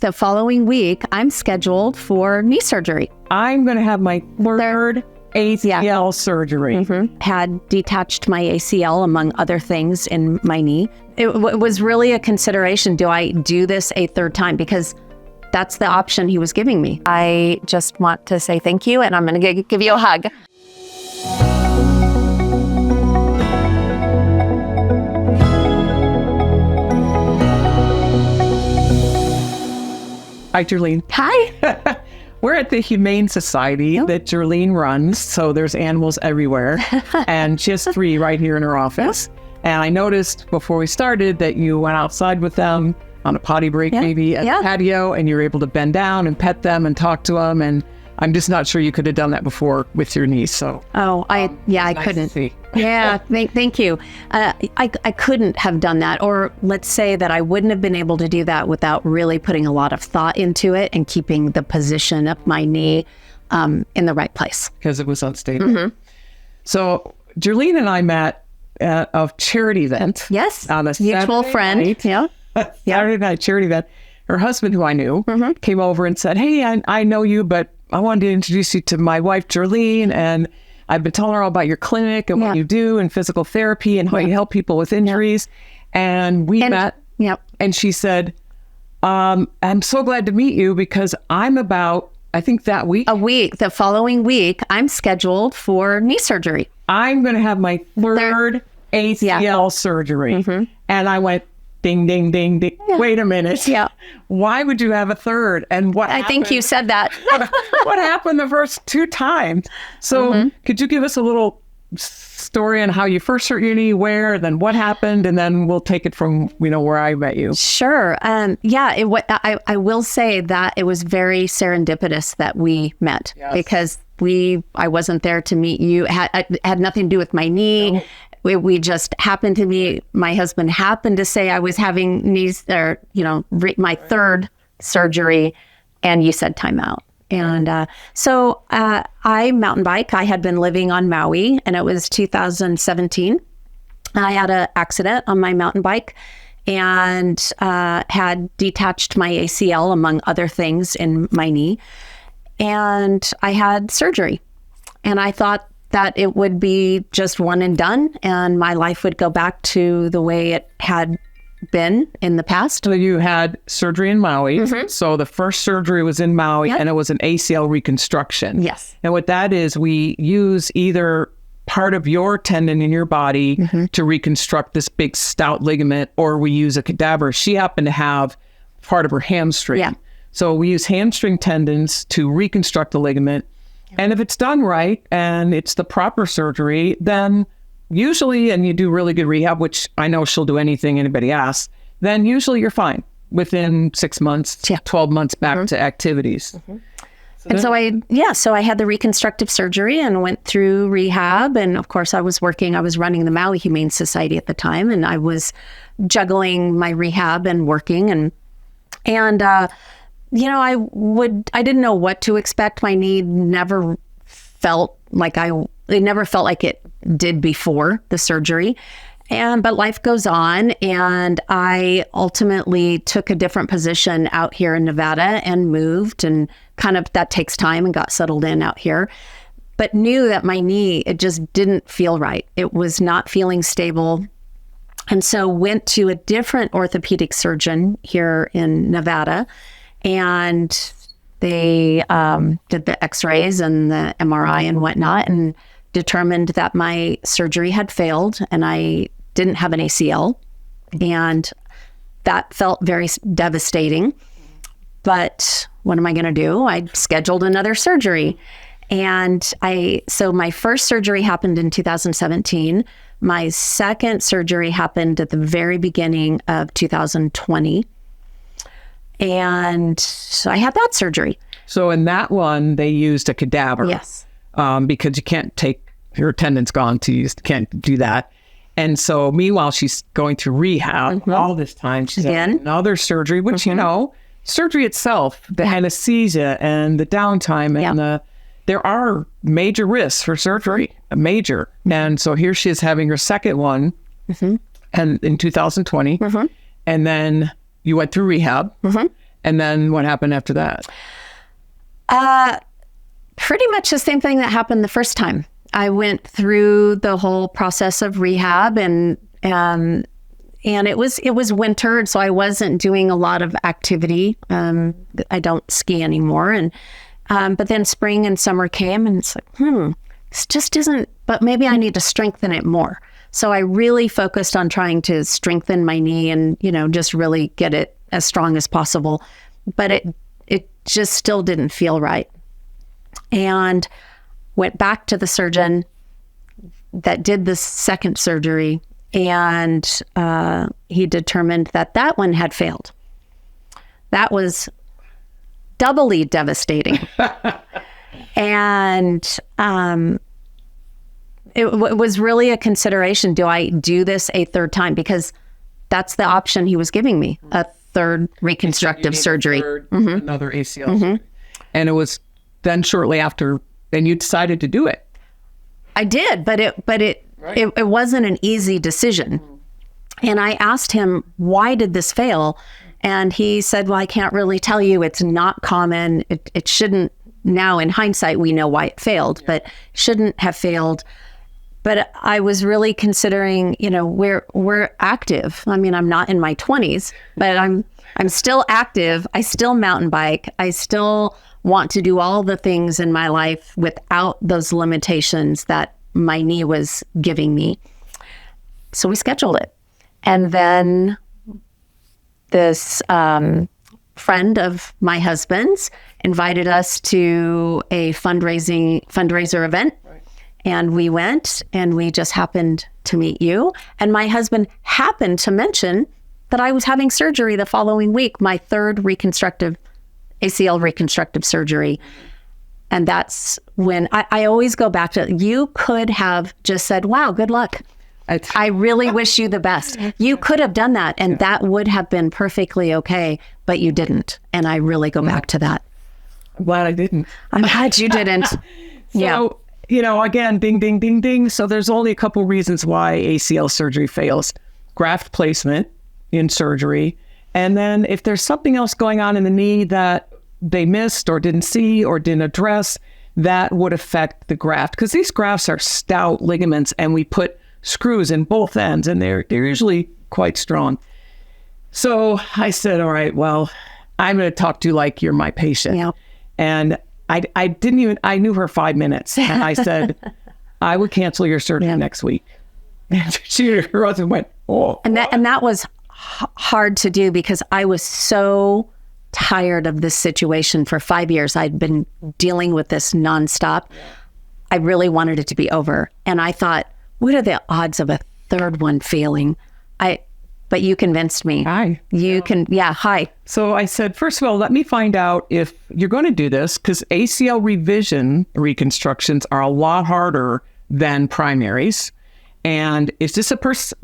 The following week, I'm scheduled for knee surgery. I'm going to have my third ACL surgery. Had detached my ACL, among other things, in my knee. It was really a consideration. Do I do this a third time? Because that's the option he was giving me. I just want to say thank you, and I'm going to give you a hug. Hi, Jerleen. Hi. We're at the Humane Society that Jerleen runs, so there's animals everywhere, and she has 3 right here in her office. And I noticed before we started that you went outside with them on a potty break, maybe at the patio, and you were able to bend down and pet them and talk to them. And I'm just not sure you could have done that before with your niece. So I nice couldn't. To see. Yeah, thank you. I couldn't have done that, or let's say that I wouldn't have been able to do that without really putting a lot of thought into it and keeping the position of my knee in the right place. Because it was unstable. So Jerleen and I met at a charity event. Yes, On a mutual Saturday friend. night. Saturday night charity event. Her husband, who I knew, came over and said, "Hey, I know you, but I wanted to introduce you to my wife, Jerleen, and I've been telling her all about your clinic and what you do and physical therapy and how you help people with injuries." And we met, and she said, "I'm so glad to meet you because I'm about, I think that week. The following week, I'm scheduled for knee surgery. I'm going to have my third ACL surgery." And I went, ding, ding, ding, ding. Wait a minute. Why would you have a third? And what I think you said that. what happened the first 2 times? So could you give us a little story on how you first hurt your knee, where, then what happened, and then we'll take it from, where I met you. Sure. I will say that it was very serendipitous that we met because I wasn't there to meet you. It had nothing to do with my knee. No. We just happened to meet. My husband happened to say I was having my third surgery, and you said time out. And so I mountain bike. I had been living on Maui, and it was 2017. I had an accident on my mountain bike and had detached my ACL, among other things, in my knee. And I had surgery. And I thought that it would be just one and done, and my life would go back to the way it had been in the past. So you had surgery in Maui. So the first surgery was in Maui, and it was an ACL reconstruction. Yes. And what that is, we use either part of your tendon in your body to reconstruct this big stout ligament, or we use a cadaver. She happened to have part of her hamstring. Yeah. So we use hamstring tendons to reconstruct the ligament. And if it's done right and it's the proper surgery, then usually, and you do really good rehab, which I know she'll do anything anybody asks, then usually you're fine within 6 months, 12 months back to activities. So I had the reconstructive surgery and went through rehab. And of course I was running the Maui Humane Society at the time, and I was juggling my rehab and working and I didn't know what to expect. My knee never felt like it did before the surgery. But life goes on, and I ultimately took a different position out here in Nevada and moved, and kind of that takes time, and got settled in out here. But knew that my knee, it just didn't feel right. It was not feeling stable. And so went to a different orthopedic surgeon here in Nevada. And they did the x-rays and the MRI and whatnot, and determined that my surgery had failed and I didn't have an ACL. And that felt very devastating. But what am I going to do? I scheduled another surgery. And so my first surgery happened in 2017. My second surgery happened at the very beginning of 2020. And so I had that surgery. So in that one, they used a cadaver. Yes. Because you can't take, your tendon's gone, so you can't do that. And so meanwhile, she's going through rehab all this time. She's had another surgery, which, surgery itself, the anesthesia and the downtime and there are major risks for surgery, major. And so here she is having her second one and in 2020. And then you went through rehab. And then what happened after that? Pretty much the same thing that happened the first time. I went through the whole process of rehab, and it was winter, so I wasn't doing a lot of activity. I don't ski anymore, and but then spring and summer came, and it's like, this just isn't. But maybe I need to strengthen it more. So I really focused on trying to strengthen my knee, and just really get it as strong as possible. But it just still didn't feel right, and went back to the surgeon that did the second surgery, and he determined that one had failed. That was doubly devastating. And it was really a consideration. Do I do this a third time? Because that's the option he was giving me, a third reconstructive surgery. Another ACL surgery. And it was then shortly after, then you decided to do it. I did, but it wasn't an easy decision. And I asked him, why did this fail? And he said, well, I can't really tell you. It's not common. It shouldn't. Now in hindsight, we know why it failed, but shouldn't have failed. But I was really considering, we're active. I mean, I'm not in my 20s, but I'm still active. I still mountain bike. I still want to do all the things in my life without those limitations that my knee was giving me. So we scheduled it. And then this friend of my husband's invited us to a fundraiser event. Right. And we went, and we just happened to meet you. And my husband happened to mention that I was having surgery the following week, my third ACL reconstructive surgery. And that's when I always go back to, you could have just said, wow, good luck. I really wish you the best. You could have done that, and that would have been perfectly okay, but you didn't. And I really go back to that. I'm glad I didn't. I'm glad you didn't. So, again, ding, ding, ding, ding. So there's only a couple reasons why ACL surgery fails. Graft placement in surgery. And then if there's something else going on in the knee that they missed or didn't see or didn't address, that would affect the graft. Because these grafts are stout ligaments, and we put screws in both ends, and they're usually quite strong. So I said, all right, well, I'm going to talk to you like you're my patient. Yeah. And I knew her 5 minutes. And I said, I would cancel your surgery next week. And her husband went, oh. And that was hard to do, because I was so tired of this situation for 5 years. I'd been dealing with this nonstop. Yeah. I really wanted it to be over. And I thought, what are the odds of a third one failing? But you convinced me. Hi. Hi. So I said, first of all, let me find out if you're going to do this, because ACL revision reconstructions are a lot harder than primaries. And is this a first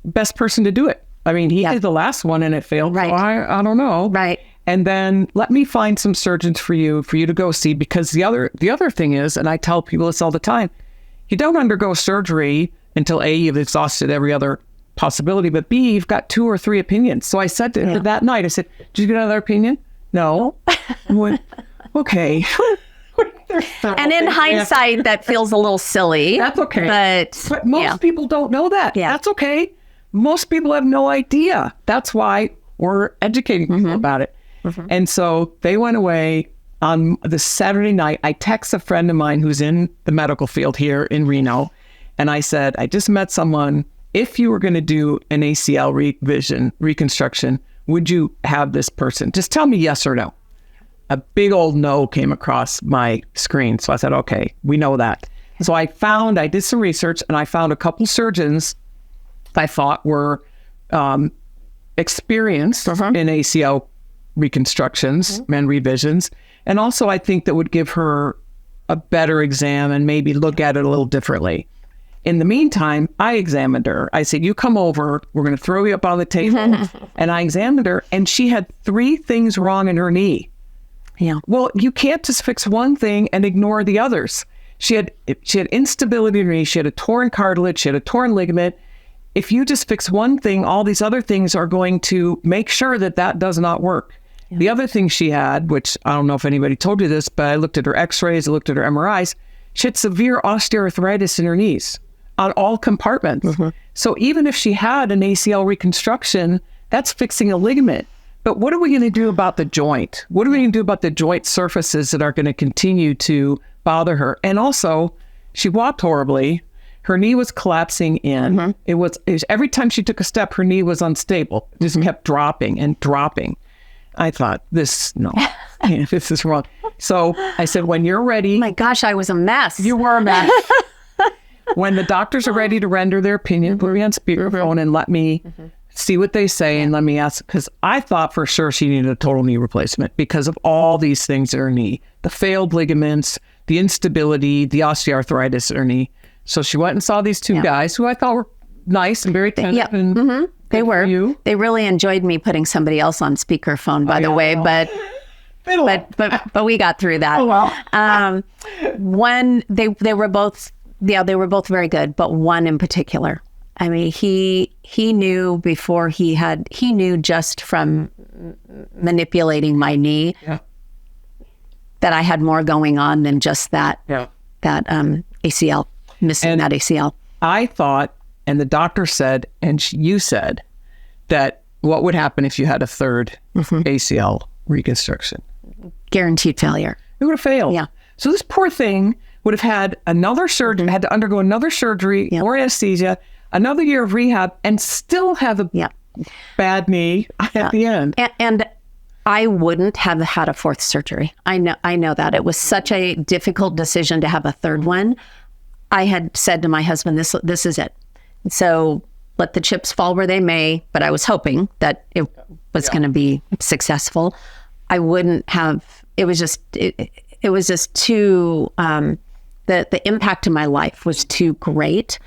best person to do it? I mean, he did the last one and it failed. Right. So I don't know. Right. And then let me find some surgeons for you to go see, because the other thing is, and I tell people this all the time, you don't undergo surgery until A, you've exhausted every other possibility, but B, you've got 2 or 3 opinions. So I said to her that night, I said, did you get another opinion? No. I went, okay. And in hindsight, that feels a little silly. That's okay. But most people don't know that. Yeah. That's okay. Most people have no idea. That's why we're educating people about it. Mm-hmm. And so they went away. On the Saturday night, I text a friend of mine who's in the medical field here in Reno. And I said, I just met someone. If you were going to do an ACL reconstruction, would you have this person? Just tell me yes or no. A big old no came across my screen. So I said, okay, we know that. So I did some research, and I found a couple surgeons I thought were experienced in ACL reconstructions and revisions. And also I think that would give her a better exam and maybe look at it a little differently. In the meantime, I examined her. I said, you come over, we're going to throw you up on the table. And I examined her, and she had 3 things wrong in her knee. Yeah. Well, you can't just fix one thing and ignore the others. She had instability in her knee. She had a torn cartilage. She had a torn ligament. If you just fix one thing, all these other things are going to make sure that does not work. The other thing she had, which I don't know if anybody told you this, but I looked at her x-rays, I looked at her MRIs, she had severe osteoarthritis in her knees on all compartments. So even if she had an ACL reconstruction, that's fixing a ligament. But what are we going to do about the joint? What are we going to do about the joint surfaces that are going to continue to bother her? And also, she walked horribly. Her knee was collapsing in. It was every time she took a step, her knee was unstable. It just kept dropping and dropping. I thought, this is wrong. So I said, when you're ready. My gosh, I was a mess. You were a mess. When the doctors are ready to render their opinion, put me on speakerphone and let me see what they say and let me ask. Because I thought for sure she needed a total knee replacement because of all these things in her knee. The failed ligaments, the instability, the osteoarthritis in her knee. So she went and saw these two guys who I thought were nice and very attentive. And they were. They really enjoyed me putting somebody else on speakerphone, by the way, but we got through that. Oh, well. One, they were both very good, but one in particular. I mean, he knew before he knew just from manipulating my knee that I had more going on than just that ACL, missing that ACL. I thought, and the doctor said, and you said, that what would happen if you had a third ACL reconstruction? Guaranteed failure. It would have failed. Yeah. So this poor thing would have had another surgery, had to undergo another surgery, more anesthesia, another year of rehab, and still have a bad knee at the end. And I wouldn't have had a fourth surgery. I know that. It was such a difficult decision to have a third one. I had said to my husband, this is it. So let the chips fall where they may, but I was hoping that it was going to be successful. I wouldn't have, it was just too, the impact in my life was too great.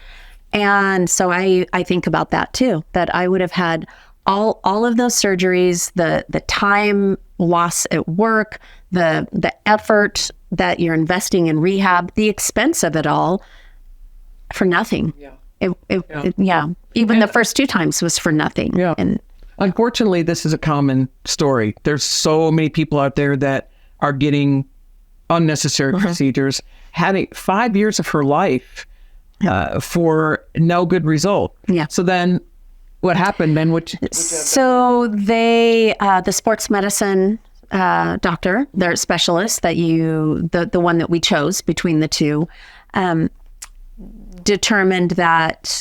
And so I think about that too, that I would have had all of those surgeries, the time loss at work, the effort that you're investing in rehab, the expense of it all for nothing. Even the first two times was for nothing. Yeah. And unfortunately, this is a common story. There's so many people out there that are getting unnecessary procedures, having 5 years of her life for no good result. Yeah. So then what happened then? So they, the sports medicine doctor, their specialist that the one that we chose between the two, determined that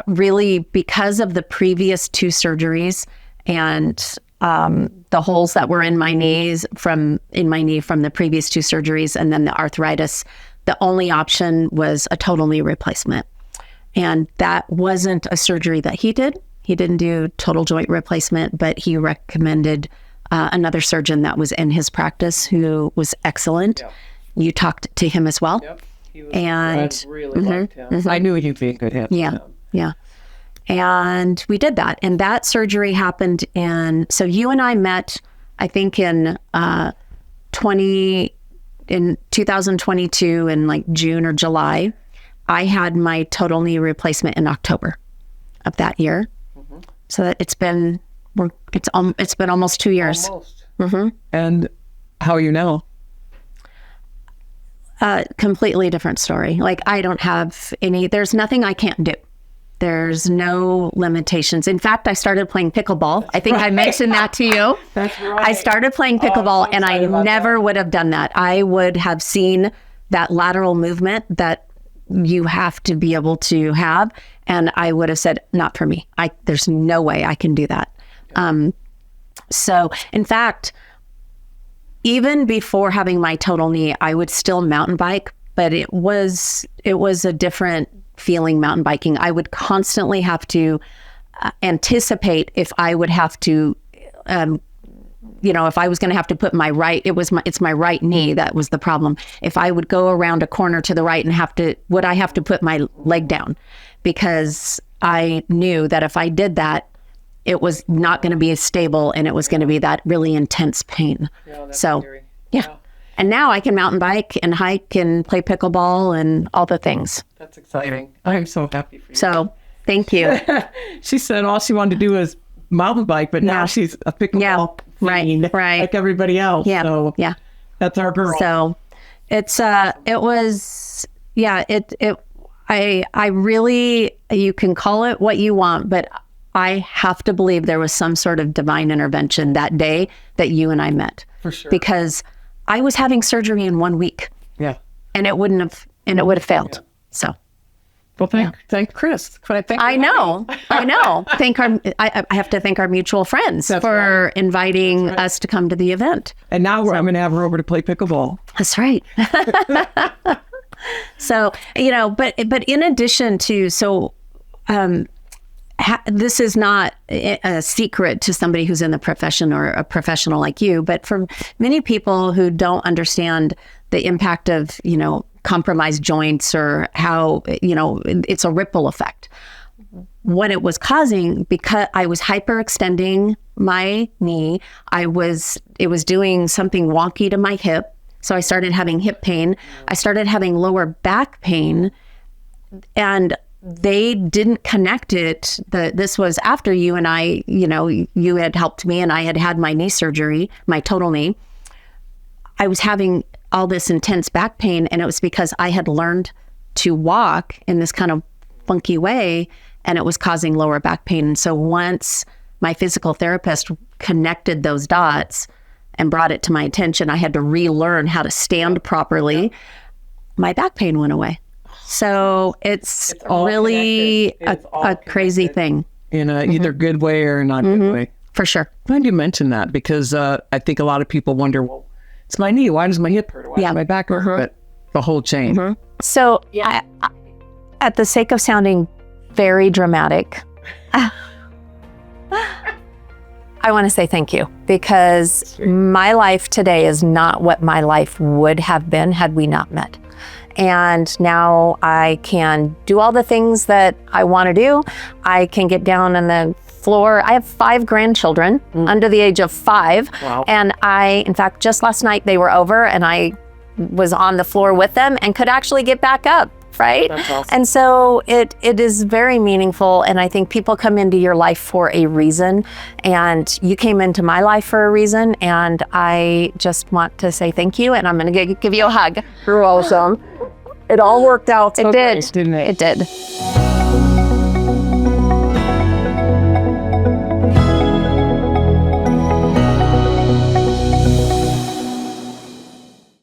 really because of the previous two surgeries and the holes that were in my knee from the previous two surgeries and then the arthritis, the only option was a total knee replacement. And that wasn't a surgery that he did. He didn't do total joint replacement, but he recommended another surgeon that was in his practice who was excellent. Yep. You talked to him as well. Yep. I really liked him. I knew he'd be a good hit. Yeah. And we did that. And that surgery happened so you and I met, I think in 2022 in like June or July. I had my total knee replacement in October of that year. So that it's been almost 2 years. Almost. And how are you now? Completely different story. Like I don't have there's nothing I can't do. There's no limitations. In fact, I started playing pickleball. I think I mentioned that to you. That's right. I started playing pickleball and I never would have done that. I would have seen that lateral movement that you have to be able to have. And I would have said, not for me. There's no way I can do that. So in fact, even before having my total knee, I would still mountain bike, but it was a different feeling mountain biking. I would constantly have to anticipate if I would have to, if I was going to have to put it's my right knee that was the problem. If I would go around a corner to the right and would I have to put my leg down? Because I knew that if I did that, it was not going to be as stable and it was going to be that really intense pain. Yeah, so, scary. Yeah. And now I can mountain bike and hike and play pickleball and all the things. That's exciting. I'm so happy for you. So, thank you. She said all she wanted to do was mountain bike, but now she's a pickleball fiend, right. like everybody else. Yeah. So that's our girl. So it's, it was, I really, you can call it what you want, but I have to believe there was some sort of divine intervention that day that you and I met. For sure. Because I was having surgery in 1 week. Yeah. And it would have failed. Yeah. So. Well, thank Chris. I know. I have to thank our mutual friends for inviting us to come to the event. And now I'm going to have her over to play pickleball. That's right. So, but in addition to, this is not a secret to somebody who's in the profession or a professional like you, but for many people who don't understand the impact of, compromised joints or how, it's a ripple effect. What it was causing, because I was hyperextending my knee, it was doing something wonky to my hip. So I started having hip pain. I started having lower back pain, and they didn't connect it. This was after you and I, you had helped me and I had my knee surgery, my total knee. I was having all this intense back pain, and it was because I had learned to walk in this kind of funky way, and it was causing lower back pain. And so once my physical therapist connected those dots and brought it to my attention, I had to relearn how to stand properly. My back pain went away. So it's really a crazy thing. In a either good way or not good way. For sure. Glad you mentioned that, because I think a lot of people wonder, well, it's my knee. Why does my hip hurt? Why does my back hurt? But the whole chain. So I, at the sake of sounding very dramatic, I want to say thank you, because my life today is not what my life would have been had we not met. And now I can do all the things that I want to do. I can get down on the floor. I have 5 grandchildren under the age of 5. Wow. And in fact, just last night they were over and I was on the floor with them and could actually get back up, right? That's awesome. And so it is very meaningful. And I think people come into your life for a reason. And you came into my life for a reason. And I just want to say thank you. And I'm going to give you a hug. You're welcome. It all worked out so it did. Great, didn't it? It did.